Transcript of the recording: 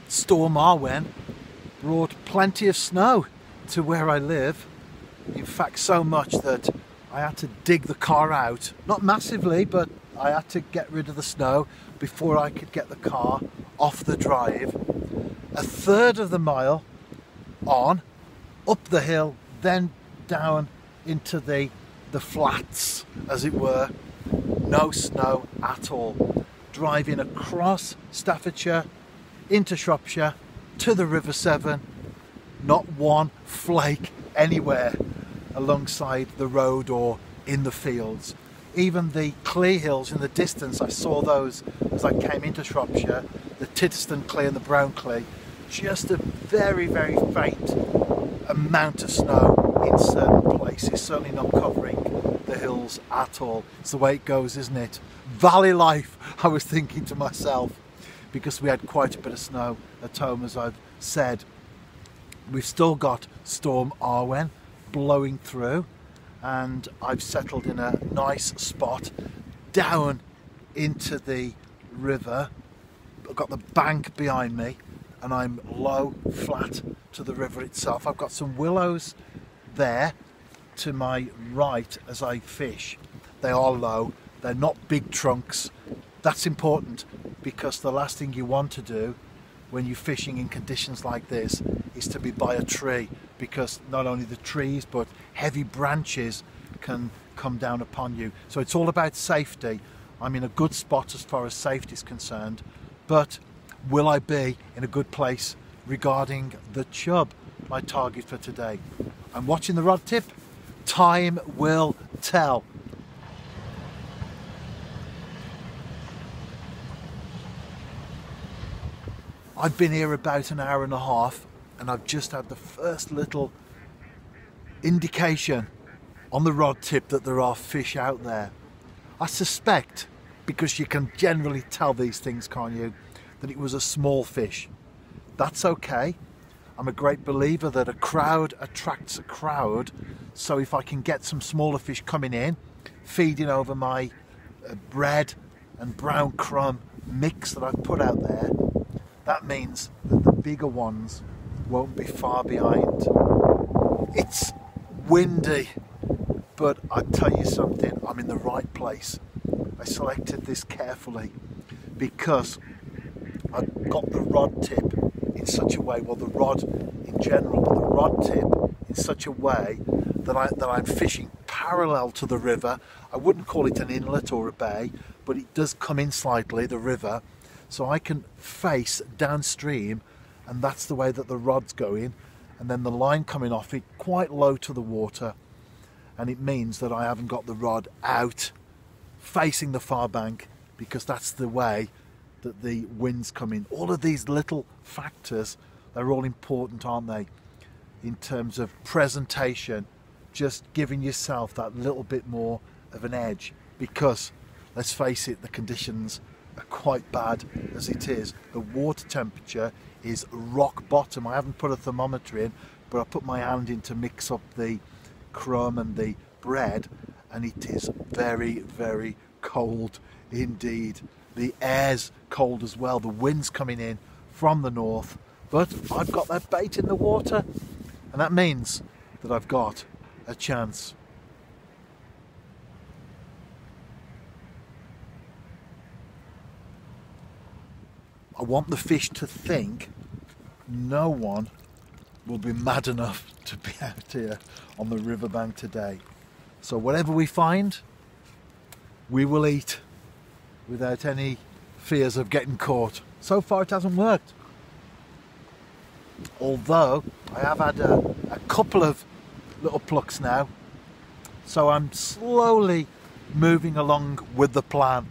Storm Arwen brought plenty of snow to where I live. In fact, so much that I had to dig the car out. Not massively, but I had to get rid of the snow before I could get the car off the drive. A third of the mile on, up the hill, then down into the flats, as it were. No snow at all. Driving across Staffordshire, into Shropshire, to the River Severn. Not one flake anywhere alongside the road or in the fields. Even the Clee Hills in the distance, I saw those as I came into Shropshire, the Titterston Clee and the Brown Clee. Just a very, very faint amount of snow in certain places, certainly not covering the hills at all. It's the way it goes, isn't it? Valley life, I was thinking to myself, because we had quite a bit of snow at home, as I've said. We've still got Storm Arwen blowing through, and I've settled in a nice spot down into the river. I've got the bank behind me and I'm low, flat to the river itself. I've got some willows there to my right as I fish. They are low, they're not big trunks. That's important, because the last thing you want to do when you're fishing in conditions like this is to be by a tree, because not only the trees but heavy branches can come down upon you. So it's all about safety. I'm in a good spot as far as safety is concerned, but will I be in a good place regarding the chub, my target for today? I'm watching the rod tip. Time will tell. I've been here about an hour and a half and I've just had the first little indication on the rod tip that there are fish out there. I suspect, because you can generally tell these things, can't you, that it was a small fish. That's okay. I'm a great believer that a crowd attracts a crowd, so if I can get some smaller fish coming in, feeding over my bread and brown crumb mix that I've put out there, that means that the bigger ones won't be far behind. It's windy, but I tell you something, I'm in the right place. I selected this carefully because I've got the rod tip in such a way, well, the rod in general, but the rod tip in such a way that I'm fishing parallel to the river. I wouldn't call it an inlet or a bay, but it does come in slightly, the river, so I can face downstream, and that's the way that the rod's going, and then the line coming off it quite low to the water, and it means that I haven't got the rod out facing the far bank, because that's the way that the wind's coming. All of these little factors, they're all important, aren't they, in terms of presentation, just giving yourself that little bit more of an edge, because let's face it, the conditions are quite bad as it is. The water temperature is rock bottom. I haven't put a thermometer in, but I put my hand in to mix up the crumb and the bread, and it is very, very cold indeed. The air's cold as well. The wind's coming in from the north, but I've got that bait in the water, and that means that I've got a chance. I want the fish to think no one will be mad enough to be out here on the riverbank today. So whatever we find, we will eat without any fears of getting caught. So far it hasn't worked. Although I have had a couple of little plucks now. So I'm slowly moving along with the plan.